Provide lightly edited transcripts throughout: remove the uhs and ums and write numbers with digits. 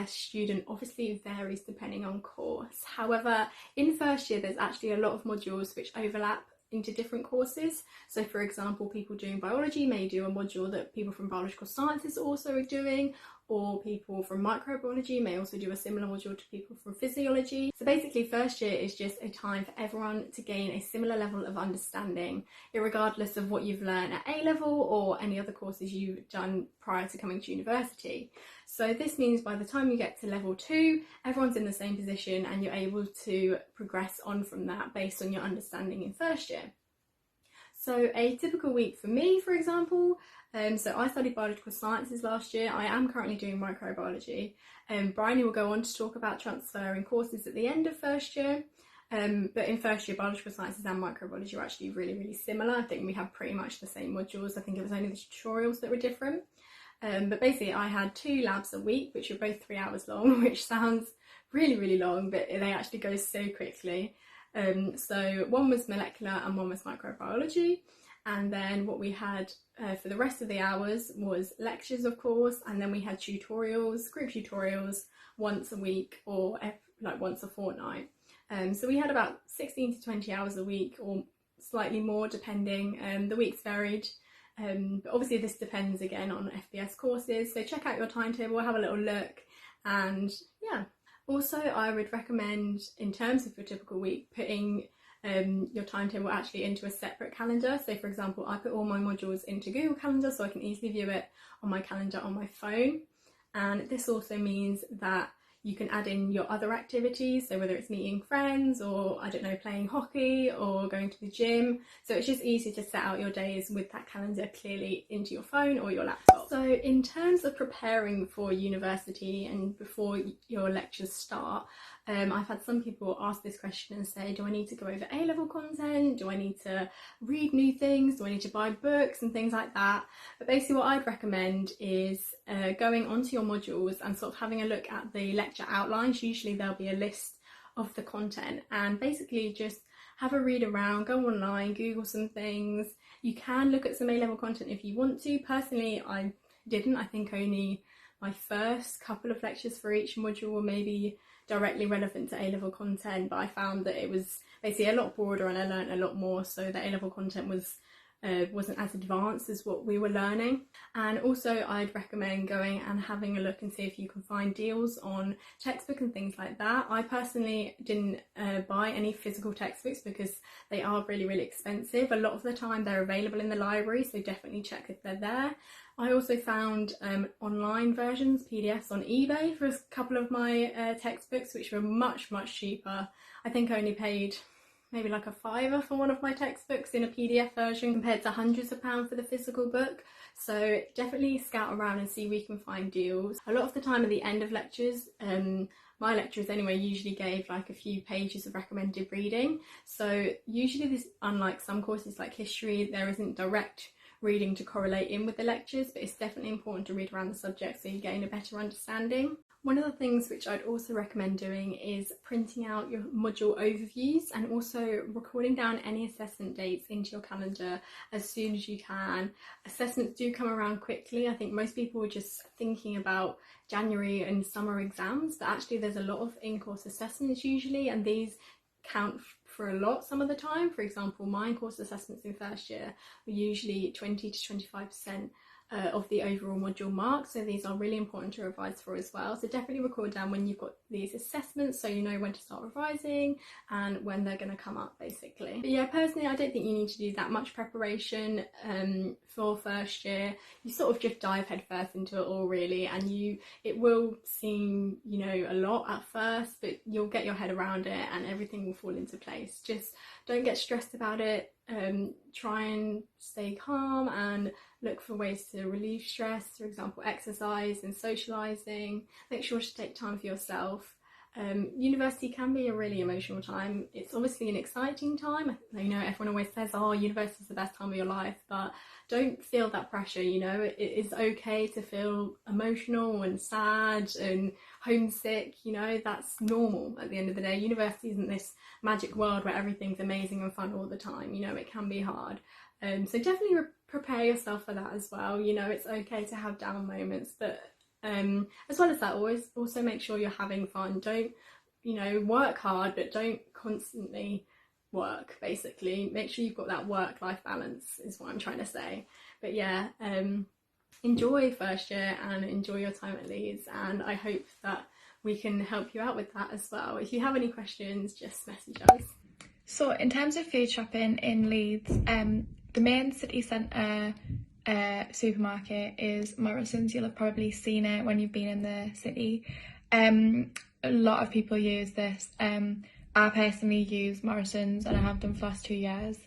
FBS student obviously varies depending on course. However, in first year there's actually a lot of modules which overlap into different courses. So for example, people doing biology may do a module that people from biological sciences also are doing, or people from microbiology may also do a similar module to people from physiology. So basically first year is just a time for everyone to gain a similar level of understanding, regardless of what you've learned at A level or any other courses you've done prior to coming to university. So this means by the time you get to level 2, everyone's in the same position and you're able to progress on from that based on your understanding in first year. So a typical week for me, for example, so I studied biological sciences last year. I am currently doing microbiology. Bryony will go on to talk about transferring courses at the end of first year. But in first year, biological sciences and microbiology are actually really similar. I think we have pretty much the same modules. I think it was only the tutorials that were different. But basically I had 2 labs a week, which were both 3 hours long, which sounds really long, but they actually go so quickly. So one was molecular and one was microbiology. And then what we had for the rest of the hours was lectures, of course, and then we had tutorials, group tutorials, once a week or like once a fortnight. So we had about 16 to 20 hours a week, or slightly more depending. The weeks varied, but obviously this depends again on FBS courses. So check out your timetable, have a little look, and yeah. Also, I would recommend, in terms of your typical week, putting your timetable actually into a separate calendar. So for example, I put all my modules into Google Calendar so I can easily view it on my calendar on my phone. And this also means that you can add in your other activities, so whether it's meeting friends or, I don't know, playing hockey or going to the gym. So it's just easy to set out your days with that calendar clearly into your phone or your laptop. So in terms of preparing for university and before your lectures start, I've had some people ask this question and say, do I need to go over A-level content? Do I need to read new things? Do I need to buy books and things like that? But basically what I'd recommend is going onto your modules and sort of having a look at the lecture outlines. Usually there'll be a list of the content, and basically just have a read around, go online, Google some things. You can look at some A-level content if you want to. Personally, I didn't. I think only my first couple of lectures for each module were maybe directly relevant to A-level content, but I found that it was basically a lot broader and I learned a lot more, so the A-level content wasn't as advanced as what we were learning. And also I'd recommend going and having a look and see if you can find deals on textbook and things like that. I personally didn't buy any physical textbooks because they are really expensive. A lot of the time they're available in the library, so definitely check if they're there. I also found online versions, PDFs on eBay for a couple of my textbooks, which were much cheaper. I think I only paid maybe like a £5 for one of my textbooks in a PDF version compared to hundreds of pounds for the physical book. So definitely scout around and see where you can find deals. A lot of the time at the end of lectures, my lecturers anyway usually gave like a few pages of recommended reading. So usually this, unlike some courses like history, there isn't direct reading to correlate in with the lectures, but it's definitely important to read around the subject so you gain a better understanding. One of the things which I'd also recommend doing is printing out your module overviews and also recording down any assessment dates into your calendar as soon as you can. Assessments do come around quickly. I think most people are just thinking about January and summer exams, but actually there's a lot of in-course assessments usually, and these count for a lot some of the time. For example, my in-course assessments in first year were usually 20 to 25% of the overall module mark, so these are really important to revise for as well. So definitely record down when you've got these assessments so you know when to start revising and when they're going to come up basically. But yeah, personally I don't think you need to do that much preparation for first year. You sort of just dive headfirst into it all really, and it will seem, you know, a lot at first, but you'll get your head around it and everything will fall into place. Just don't get stressed about it. Try and stay calm and look for ways to relieve stress, for example exercise and socialising. Make sure to take time for yourself. University can be a really emotional time. It's obviously an exciting time. You know, everyone always says, oh, university is the best time of your life, but don't feel that pressure, you know. It is okay to feel emotional and sad and homesick, you know, that's normal at the end of the day. University isn't this magic world where everything's amazing and fun all the time, you know, it can be hard. So definitely prepare yourself for that as well. You know, it's okay to have down moments, but As well as that, always also make sure you're having fun. Don't, work hard, but don't constantly work, basically. Make sure you've got that work-life balance is what I'm trying to say. But yeah, enjoy first year and enjoy your time at Leeds, and I hope that we can help you out with that as well. If you have any questions, just message us. So in terms of food shopping in Leeds, the main city centre supermarket is Morrison's. You'll have probably seen it when you've been in the city. A lot of people use this. I personally use Morrison's and I have done for the last 2 years.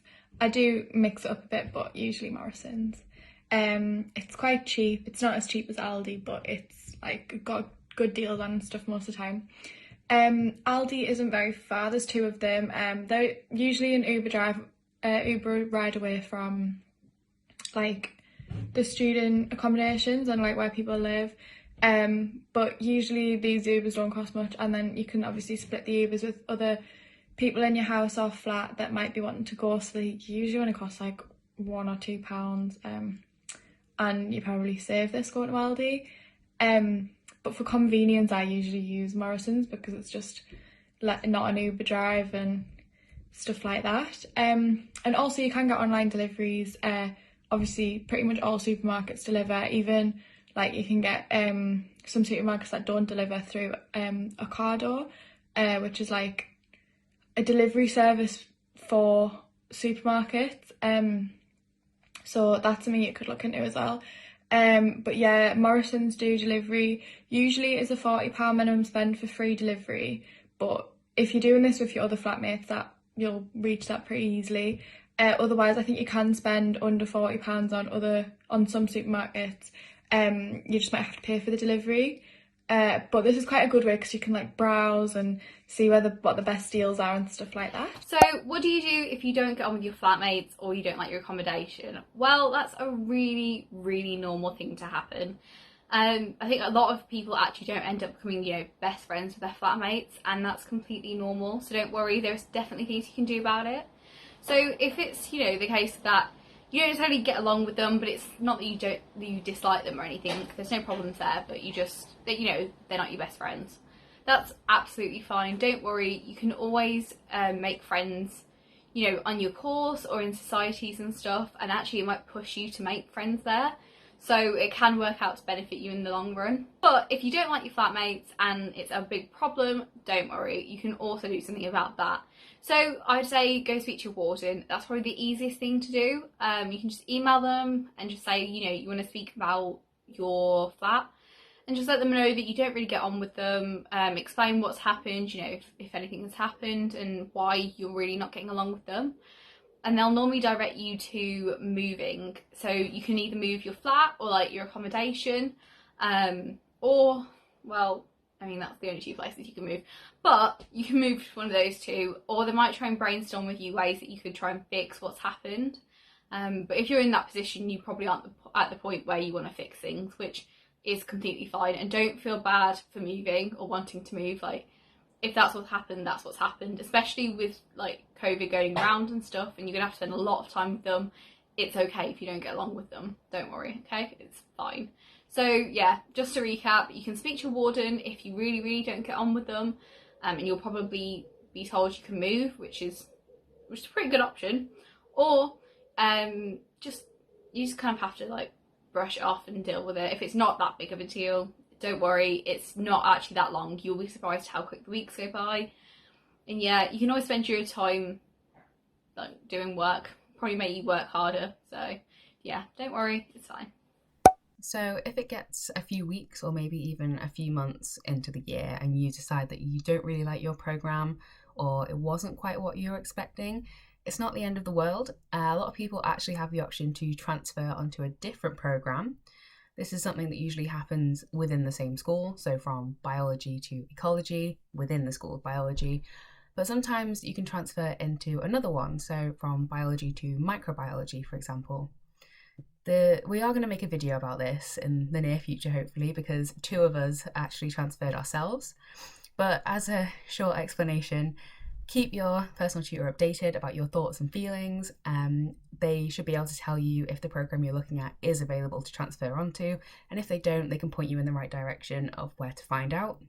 I do mix it up a bit, but usually Morrison's. It's quite cheap. It's not as cheap as Aldi, but it's like got good deals on stuff most of the time. Aldi isn't very far. There's 2 of them. They're usually an Uber ride away from like the student accommodations and like where people live. But usually these Ubers don't cost much, and then you can obviously split the Ubers with other people in your house or flat that might be wanting to go, so they usually only cost like £1 or £2, and you probably save this going to Aldi. But for convenience I usually use Morrison's because it's just not an Uber drive and stuff like that. And also you can get online deliveries. Obviously pretty much all supermarkets deliver, even like you can get some supermarkets that don't deliver through Ocado, which is like a delivery service for supermarkets. So that's something you could look into as well. But yeah, Morrison's do delivery. Usually it's a £40 minimum spend for free delivery, but if you're doing this with your other flatmates, that you'll reach that pretty easily. Otherwise I think you can spend under £40 on some supermarkets. You just might have to pay for the delivery, but this is quite a good way because you can like browse and see what the best deals are and stuff like that. So what do you do if you don't get on with your flatmates or you don't like your accommodation? Well, that's a really, really normal thing to happen. I think a lot of people actually don't end up becoming, best friends with their flatmates, and that's completely normal. So don't worry, there's definitely things you can do about it. So if it's, the case that you don't necessarily get along with them, but it's not that you dislike them or anything, there's no problems there, but they're not your best friends, that's absolutely fine. Don't worry, you can always make friends, on your course or in societies and stuff, and actually it might push you to make friends there. So it can work out to benefit you in the long run. But if you don't like your flatmates and it's a big problem, don't worry, you can also do something about that. So I'd say go speak to your warden. That's probably the easiest thing to do. You can just email them and just say, you want to speak about your flat, and just let them know that you don't really get on with them. Explain what's happened, if anything has happened, and why you're really not getting along with them. And they'll normally direct you to moving. So you can either move your flat or like your accommodation, or, well, I mean, that's the only 2 places you can move, but you can move to one of those 2, or they might try and brainstorm with you ways that you could try and fix what's happened. But if you're in that position, you probably aren't at the point where you want to fix things, which is completely fine. And don't feel bad for moving or wanting to move. Like, if that's what's happened, that's what's happened, especially with like COVID going around and stuff, and you're gonna have to spend a lot of time with them. It's okay if you don't get along with them, don't worry, okay? It's fine. So yeah, just to recap, you can speak to your warden if you really, really don't get on with them, and you'll probably be told you can move, which is a pretty good option. Or you just kind of have to like brush it off and deal with it. If it's not that big of a deal, don't worry, it's not actually that long. You'll be surprised how quick the weeks go by. And yeah, you can always spend your time like doing work, probably make you work harder. So yeah, don't worry, it's fine. So if it gets a few weeks or maybe even a few months into the year and you decide that you don't really like your programme, or it wasn't quite what you were expecting, it's not the end of the world. A lot of people actually have the option to transfer onto a different programme. This is something that usually happens within the same school, so from biology to ecology within the school of biology. But sometimes you can transfer into another one, so from biology to microbiology, for example. We are going to make a video about this in the near future, hopefully, because 2 of us actually transferred ourselves. But as a short explanation, Keep your personal tutor updated about your thoughts and feelings. They should be able to tell you if the programme you're looking at is available to transfer onto, and if they don't, they can point you in the right direction of where to find out.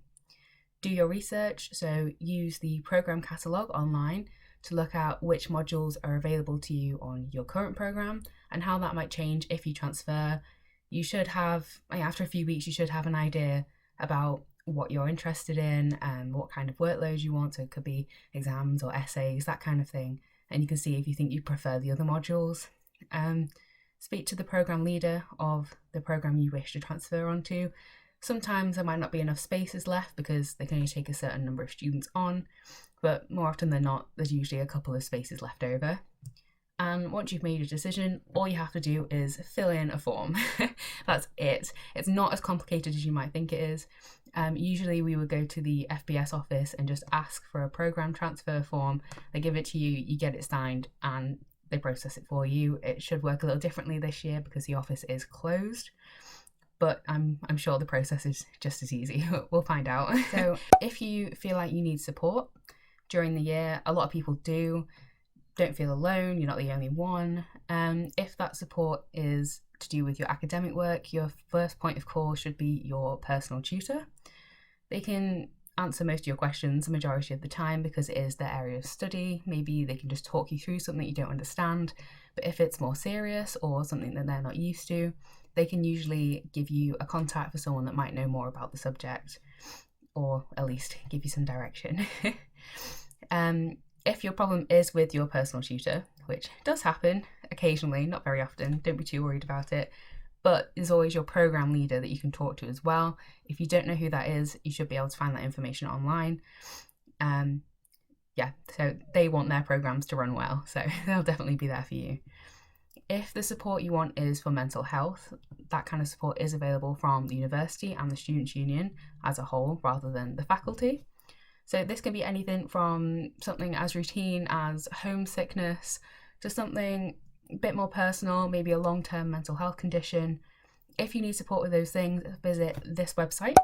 Do your research, so use the programme catalogue online to look at which modules are available to you on your current programme and how that might change if you transfer. You should have, after a few weeks, you should have an idea about what you're interested in and what kind of workloads you want. So it could be exams or essays, that kind of thing. And you can see if you think you prefer the other modules. Speak to the programme leader of the programme you wish to transfer onto. Sometimes there might not be enough spaces left because they can only take a certain number of students on, but more often than not, there's usually a couple of spaces left over. And once you've made your decision, all you have to do is fill in a form. That's it. It's not as complicated as you might think it is. Usually we would go to the FBS office and just ask for a programme transfer form. They give it to you, you get it signed, and they process it for you. It should work a little differently this year because the office is closed, but I'm sure the process is just as easy. We'll find out. So if you feel like you need support during the year, a lot of people do. Don't feel alone, you're not the only one. If that support is to do with your academic work, your first point of call should be your personal tutor. They can answer most of your questions the majority of the time because it is their area of study. Maybe they can just talk you through something you don't understand, but if it's more serious or something that they're not used to, they can usually give you a contact for someone that might know more about the subject, or at least give you some direction. If your problem is with your personal tutor, which does happen occasionally, not very often, don't be too worried about it, but there's always your programme leader that you can talk to as well. If you don't know who that is, you should be able to find that information online. So they want their programmes to run well, so they'll definitely be there for you. If the support you want is for mental health, that kind of support is available from the university and the Students' Union as a whole, rather than the faculty. So this can be anything from something as routine as homesickness to something a bit more personal, maybe a long-term mental health condition. If you need support with those things, visit this website.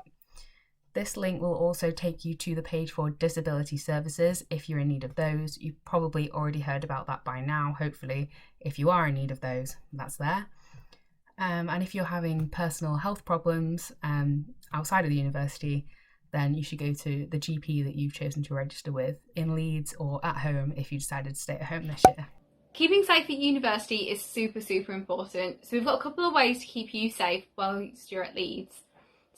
This link will also take you to the page for disability services if you're in need of those. You've probably already heard about that by now, hopefully. If you are in need of those, that's there. And if you're having personal health problems outside of the university, then you should go to the GP that you've chosen to register with in Leeds or at home if you decided to stay at home this year. Keeping safe at university is super, super important. So we've got a couple of ways to keep you safe whilst you're at Leeds.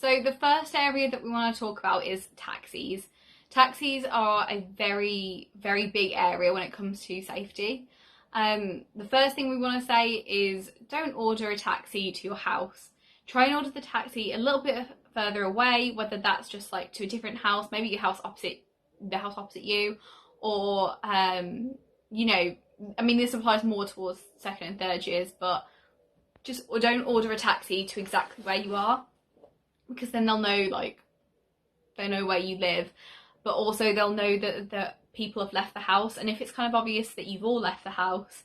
So the first area that we want to talk about is taxis. Taxis are a very, very big area when it comes to safety. The first thing we want to say is don't order a taxi to your house. Try and order the taxi a little bit further away, whether that's just like to a different house, maybe your house opposite the house opposite you, or this applies more towards second and third years, but don't order a taxi to exactly where you are, because then they'll know where you live, but also they'll know that people have left the house. And if it's kind of obvious that you've all left the house,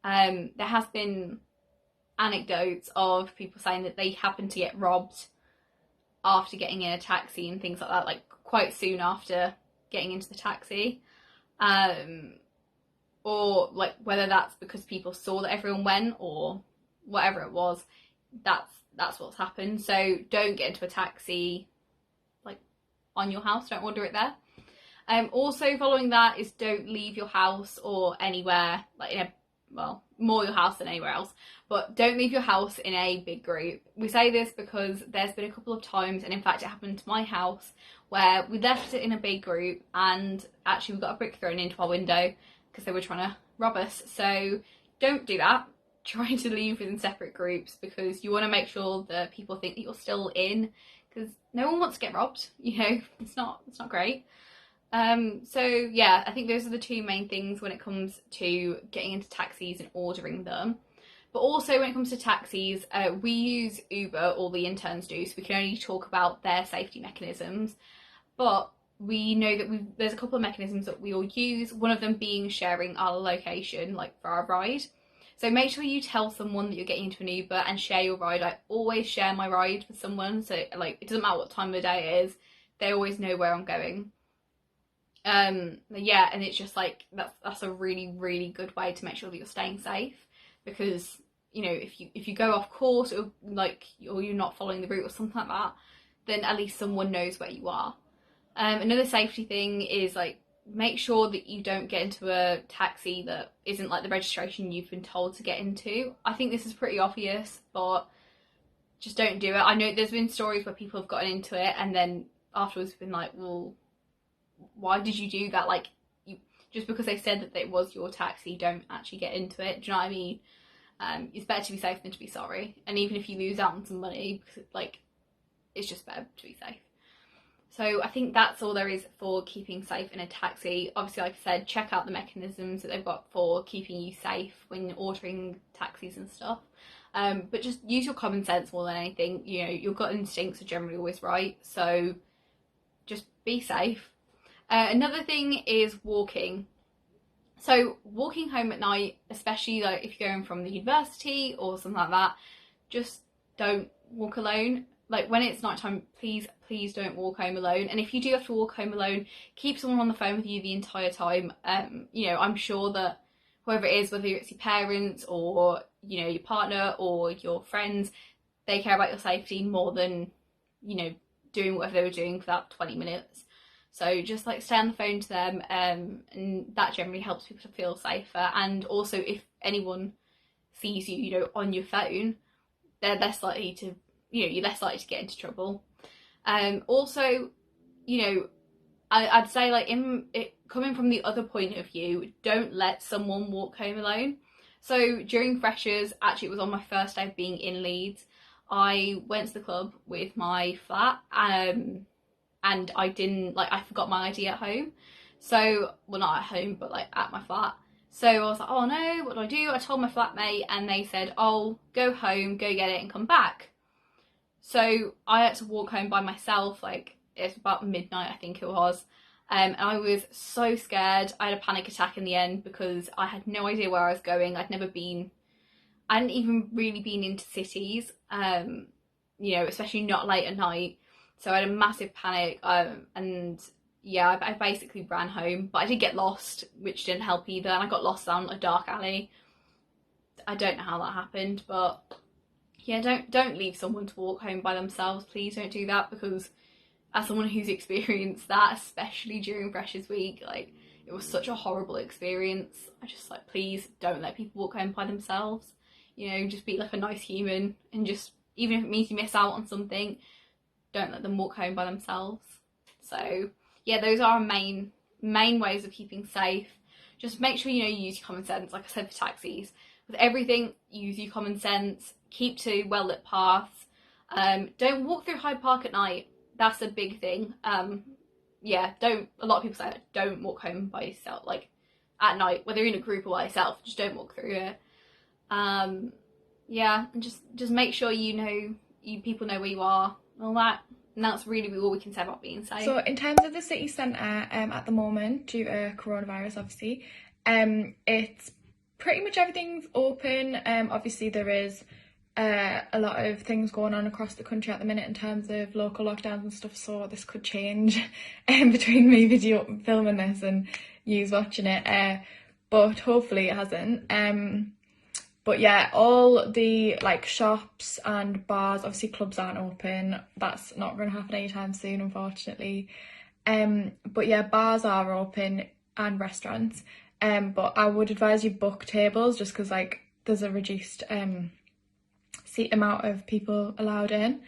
there has been anecdotes of people saying that they happen to get robbed after getting in a taxi and things like that, like quite soon after getting into the taxi, or like whether that's because people saw that everyone went or whatever it was, that's what's happened. So don't get into a taxi like on your house, don't order it there. Also following that is don't leave your house or anywhere more your house than anywhere else, but don't leave your house in a big group. We say this because there's been a couple of times, and in fact it happened to my house, where we left it in a big group and actually we got a brick thrown into our window because they were trying to rob us. So don't do that. Try to leave in separate groups because you want to make sure that people think that you're still in, because no one wants to get robbed, it's not great. I think those are the two main things when it comes to getting into taxis and ordering them. But also when it comes to taxis, we use Uber, or the interns do, so we can only talk about their safety mechanisms. But we know that there's a couple of mechanisms that we all use, one of them being sharing our location, like for our ride. So make sure you tell someone that you're getting into an Uber and share your ride. I always share my ride with someone, so it doesn't matter what time of the day it is, they always know where I'm going. Yeah, and it's just like that's a really, really good way to make sure that you're staying safe, because you know, if you go off course, or like, or you're not following the route or something like that, then at least someone knows where you are. Another safety thing is like, make sure that you don't get into a taxi that isn't like the registration you've been told to get into. I think this is pretty obvious, but just don't do it. I know there's been stories where people have gotten into it and then afterwards been like, well, why did you do that? Like, you, just because they said that it was your taxi, don't actually get into it. Do you know what I mean? It's better to be safe than to be sorry. And even if you lose out on some money, because like, it's just better to be safe. So I think that's all there is for keeping safe in a taxi. Obviously, like I said, check out the mechanisms that they've got for keeping you safe when ordering taxis and stuff. But just use your common sense more than anything. You know, your gut instincts are generally always right. So just be safe. Another thing is walking. So walking home at night, especially like if you're going from the university or something like that, just don't walk alone. Like, when it's nighttime, please don't walk home alone. And if you do have to walk home alone, keep someone on the phone with you the entire time. You know, I'm sure that whoever it is, whether it's your parents or, you know, your partner or your friends, they care about your safety more than, you know, doing whatever they were doing for that 20 minutes. So just like stay on the phone to them, and that generally helps people to feel safer. And also, if anyone sees you, you know, on your phone, they're less likely to, you know, you're less likely to get into trouble. Also, you know, I'd say, like, coming from the other point of view, don't let someone walk home alone. So during freshers, actually it was on my first day of being in Leeds, I went to the club with my flat, and I forgot my ID at home. So, well, not at home, but like at my flat. So I was like, oh no, what do? I told my flatmate, and they said, oh, go home, go get it and come back. So I had to walk home by myself, like, it's about midnight, I think it was. And I was so scared. I had a panic attack in the end because I had no idea where I was going. I hadn't even really been into cities, you know, especially not late at night. So I had a massive panic, and yeah, I basically ran home. But I did get lost, which didn't help either, and I got lost down a dark alley. I don't know how that happened, but yeah, don't leave someone to walk home by themselves. Please don't do that, because as someone who's experienced that, especially during Freshers Week, like, it was such a horrible experience. I just, like, please don't let people walk home by themselves. You know, just be like a nice human, and just, even if it means you miss out on something, don't let them walk home by themselves. So yeah, those are our main ways of keeping safe. Just make sure, you know, you use your common sense. Like I said, for taxis, with everything, use your common sense. Keep to well-lit paths. Don't walk through Hyde Park at night. That's a big thing. Yeah, a lot of people say that, don't walk home by yourself, like, at night, whether you're in a group or by yourself, just don't walk through it. Yeah, and just make sure people know where you are, and all that. And that's really all we can say about being safe. So in terms of the city centre, at the moment, due to coronavirus, obviously, it's pretty much everything's open. Obviously there is a lot of things going on across the country at the minute in terms of local lockdowns and stuff, so this could change between me filming this and you watching it, but hopefully it hasn't. But yeah, all the like shops and bars, obviously clubs aren't open. That's not going to happen anytime soon, unfortunately. But yeah, bars are open and restaurants. But I would advise you book tables, just because like there's a reduced seat amount of people allowed in.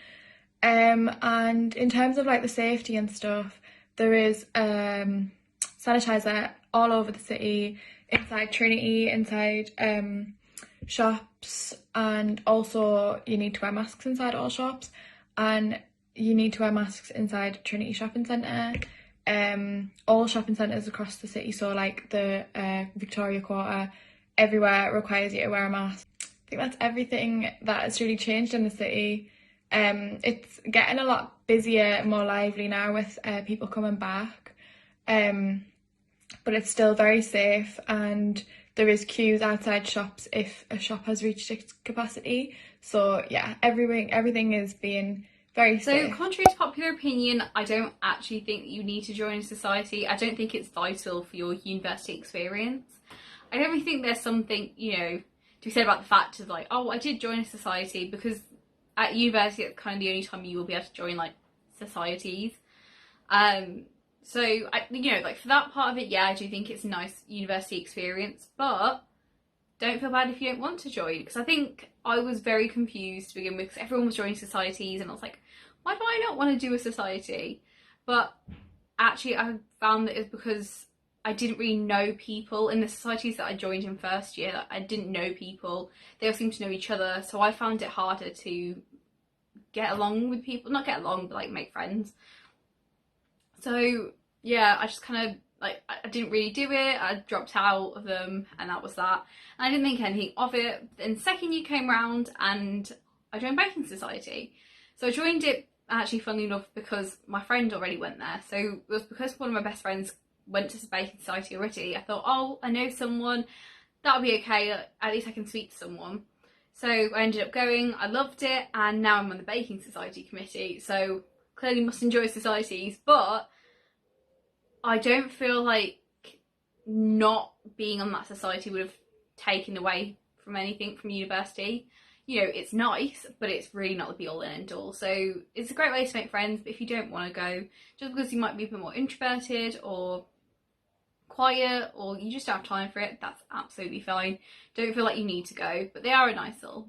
And in terms of like the safety and stuff, there is sanitizer all over the city, inside Trinity, inside shops, and also you need to wear masks inside all shops, and you need to wear masks inside Trinity Shopping Centre, all shopping centres across the city, so like the Victoria Quarter, everywhere requires you to wear a mask. I think that's everything that has really changed in the city. It's getting a lot busier, more lively now with people coming back, but it's still very safe, and there is queues outside shops if a shop has reached its capacity. So yeah, everything is being very So, safe. contrary to popular opinion, I don't actually think that you need to join a society. I don't think it's vital for your university experience. I don't really think there's something, you know, to be said about the fact of like, oh, I did join a society, because at university it's kind of the only time you will be able to join like societies. So I, you know, like for that part of it, yeah, I do think it's a nice university experience, but don't feel bad if you don't want to join, because I think I was very confused to begin with, because everyone was joining societies and I was like, why do I not want to do a society? But actually I found that it's because I didn't really know people in the societies that I joined in first year. That I didn't know people. They all seemed to know each other, so I found it harder to get along with people. Not get along, but like make friends. So yeah, I just kind of like, I didn't really do it. I dropped out of them, and that was that. And I didn't think anything of it. Then second year came round and I joined Baking Society. So I joined it actually, funnily enough, because my friend already went there. So it was because one of my best friends went to Baking Society already. I thought, oh, I know someone, that'll be okay, at least I can speak to someone. So I ended up going, I loved it, and now I'm on the Baking Society committee, so clearly must enjoy societies, but I don't feel like not being on that society would have taken away from anything from university. You know, it's nice, but it's really not the be all and end all. So it's a great way to make friends, but if you don't want to go, just because you might be a bit more introverted or quiet, or you just don't have time for it, that's absolutely fine. Don't feel like you need to go, but they are a nice little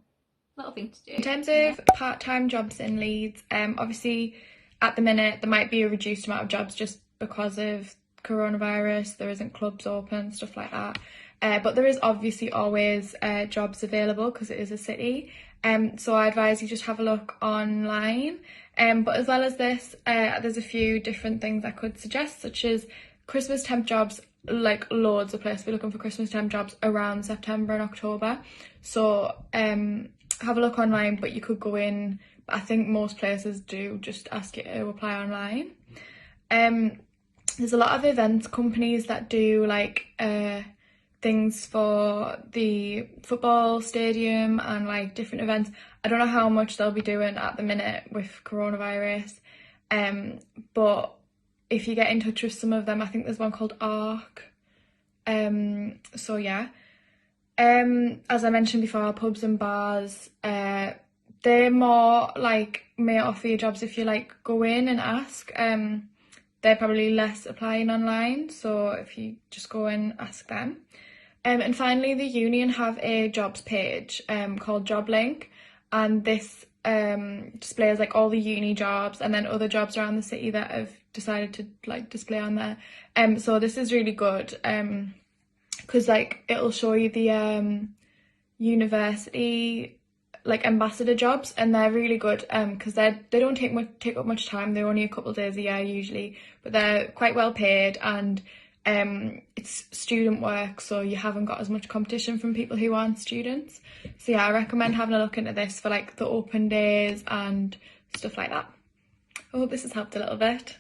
thing to do. In terms of part-time jobs in Leeds, obviously at the minute there might be a reduced amount of jobs just because of coronavirus. There isn't clubs open, stuff like that. But there is obviously always jobs available because it is a city. So I advise you just have a look online. But as well as this, there's a few different things I could suggest, such as Christmas temp jobs. Like loads of places be looking for Christmas temp jobs around September and October. So have a look online, but you could go in. But I think most places do just ask you to apply online. There's a lot of events companies that do like things for the football stadium and like different events. I don't know how much they'll be doing at the minute with coronavirus, but if you get in touch with some of them, I think there's one called ARC. So yeah. As I mentioned before, pubs and bars, they're more like may offer you jobs if you like go in and ask. They're probably less applying online, so if you just go and ask them. And finally, the union have a jobs page called Job Link, and this displays like all the uni jobs and then other jobs around the city that have decided to like display on there. So this is really good because like it'll show you the university like ambassador jobs, and they're really good because they don't take up much time. They're only a couple of days a year usually, but they're quite well paid, and it's student work, so you haven't got as much competition from people who aren't students. So yeah, I recommend having a look into this for like the open days and stuff like that. I hope this has helped a little bit.